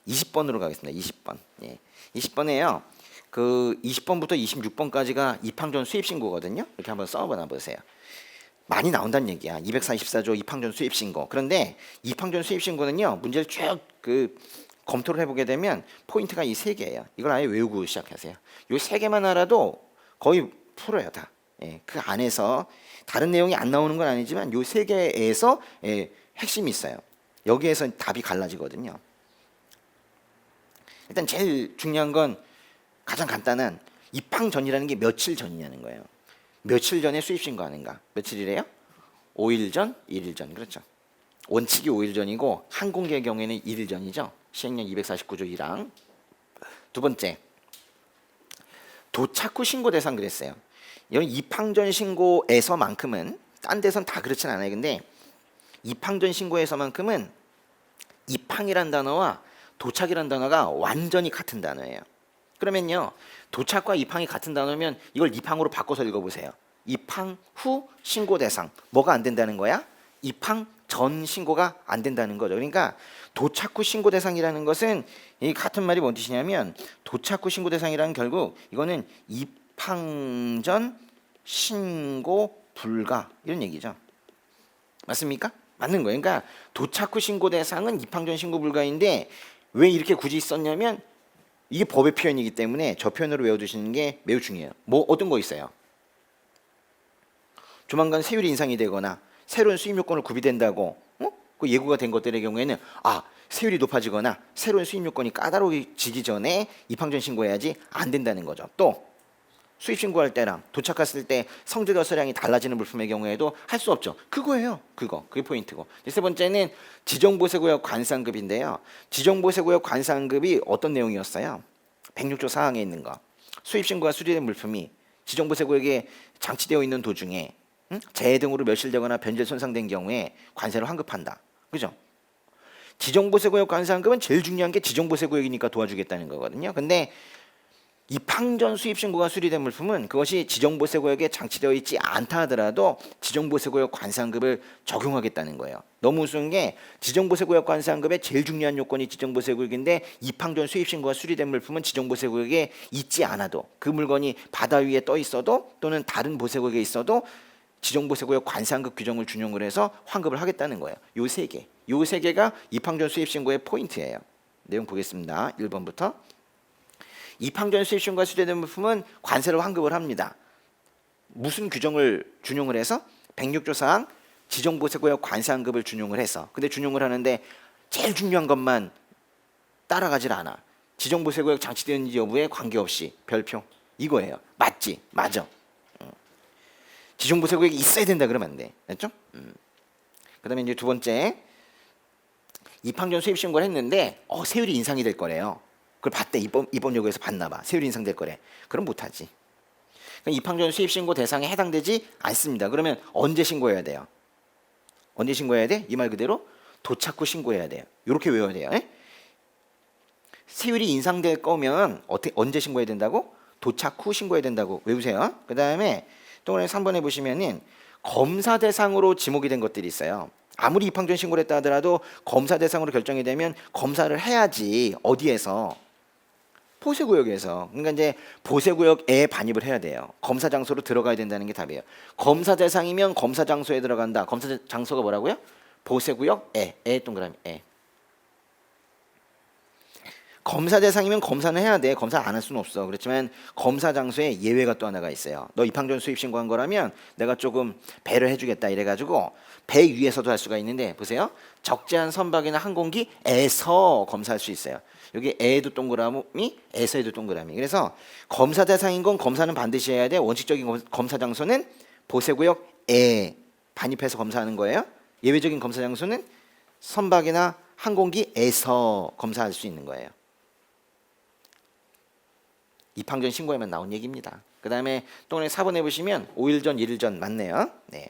20번으로 가겠습니다. 20번. 예. 20번에요. 그 20번부터 26번까지가 입항전 수입 신고거든요. 이렇게 한번 써보나 보세요. 많이 나온다는 얘기야. 244조 입항전 수입 신고. 그런데 입항전 수입 신고는요. 문제를 쭉 그 검토를 해보게 되면 포인트가 이 세 개예요. 이걸 아예 외우고 시작하세요. 이 세 개만 알아도 거의 풀어요 다. 예. 그 안에서 다른 내용이 안 나오는 건 아니지만 이 세 개에서 예, 핵심이 있어요. 여기에서 답이 갈라지거든요. 일단 제일 중요한 건 가장 간단한 입항 전이라는 게 며칠 전이냐는 거예요. 며칠 전에 수입 신고하는가? 며칠이래요? 5일 전, 1일 전. 그렇죠. 원칙이 5일 전이고 항공기의 경우에는 1일 전이죠. 시행령 249조 1항. 두 번째, 도착 후 신고 대상 그랬어요. 이건 입항 전 신고에서만큼은 딴 데선 다 그렇진 않아요. 근데 입항 전 신고에서만큼은 입항이란 단어와 도착이란 단어가 완전히 같은 단어예요. 그러면요, 도착과 입항이 같은 단어면 이걸 입항으로 바꿔서 읽어보세요. 입항 후 신고 대상. 뭐가 안 된다는 거야? 입항 전 신고가 안 된다는 거죠. 그러니까 도착 후 신고 대상이라는 것은 이 같은 말이 뭔 뜻이냐면 도착 후 신고 대상이라는 결국 이거는 입항 전 신고 불가 이런 얘기죠. 맞습니까? 맞는 거예요. 그러니까 도착 후 신고 대상은 입항 전 신고 불가인데 왜 이렇게 굳이 썼냐면 이게 법의 표현이기 때문에 저 표현으로 외워두시는 게 매우 중요해요. 뭐 어떤 거 있어요? 조만간 세율이 인상이 되거나 새로운 수입 요건을 구비된다고 그 예고가 된 것들의 경우에는 세율이 높아지거나 새로운 수입 요건이 까다로워지기 전에 입항 전 신고해야지 안 된다는 거죠. 또 수입 신고할 때랑 도착했을 때 성질과 수량이 달라지는 물품의 경우에도 할 수 없죠. 그거예요. 그게 포인트고. 세 번째는 지정보세구역 관상급인데요. 지정보세구역 관상급이 어떤 내용이었어요? 106조 4항에 있는 거. 수입 신고가 수리된 물품이 지정보세구역에 장치되어 있는 도중에 재해 등으로 멸실되거나 변질 손상된 경우에 관세를 환급한다. 그죠? 지정보세구역 관상급은 제일 중요한 게 지정보세구역이니까 도와주겠다는 거거든요. 근데 입항 전 수입 신고가 수리된 물품은 그것이 지정보세구역에 장치되어 있지 않다 하더라도 지정보세구역 관상급을 적용하겠다는 거예요. 너무 우스운 게 지정보세구역 관상급의 제일 중요한 요건이 지정보세구역인데 입항 전 수입 신고가 수리된 물품은 지정보세구역에 있지 않아도 그 물건이 바다 위에 떠 있어도 또는 다른 보세구역에 있어도 지정보세구역 관상급 규정을 준용을 해서 환급을 하겠다는 거예요. 요 세 개가 입항 전 수입 신고의 포인트예요. 내용 보겠습니다. 1번부터. 입항 전 수입 신고가 수리된 물품은 관세를 환급을 합니다. 무슨 규정을 준용을 해서? 106조 4항 지정보세구역 관세환급을 준용을 해서. 근데 준용을 하는데 제일 중요한 것만 따라가질 않아. 지정보세구역 장치되는지 여부에 관계없이 별표. 이거예요. 맞지? 맞아. 지정보세구역이 있어야 된다 그러면 안 돼. 맞죠? 그 다음에 이제 두 번째, 입항 전 수입 신고를 했는데 세율이 인상이 될 거래요. 그걸 봤대. 입법요구에서 봤나 봐. 세율이 인상될 거래. 그럼 못하지. 입항 전 수입 신고 대상에 해당되지 않습니다. 그러면 언제 신고해야 돼요? 언제 신고해야 돼? 이 말 그대로 도착 후 신고해야 돼요. 이렇게 외워야 돼요. 세율이 인상될 거면 언제 신고해야 된다고? 도착 후 신고해야 된다고 외우세요. 그 다음에 또 3번에 보시면은 검사 대상으로 지목이 된 것들이 있어요. 아무리 입항 전 신고를 했다 하더라도 검사 대상으로 결정이 되면 검사를 해야지. 어디에서? 보세구역에서. 그러니까 이제 보세구역에 반입을 해야 돼요. 검사 장소로 들어가야 된다는 게 답이에요. 검사 대상이면 검사 장소에 들어간다. 검사 장소가 뭐라고요? 보세구역에 동그라미 에. 검사 대상이면 검사는 해야 돼. 검사 안 할 수는 없어. 그렇지만 검사 장소에 예외가 또 하나가 있어요. 너 입항 전 수입 신고한 거라면 내가 조금 배를 해주겠다 이래가지고 배 위에서도 할 수가 있는데 보세요. 적재한 선박이나 항공기에서 검사할 수 있어요. 여기 에도 동그라미, 에서에도 동그라미. 그래서 검사 대상인 건 검사는 반드시 해야 돼. 원칙적인 검사 장소는 보세구역에 반입해서 검사하는 거예요. 예외적인 검사 장소는 선박이나 항공기에서 검사할 수 있는 거예요. 입항 전 신고에만 나온 얘기입니다. 그 다음에 또 4번에 보시면 5일 전, 1일 전 맞네요. 네.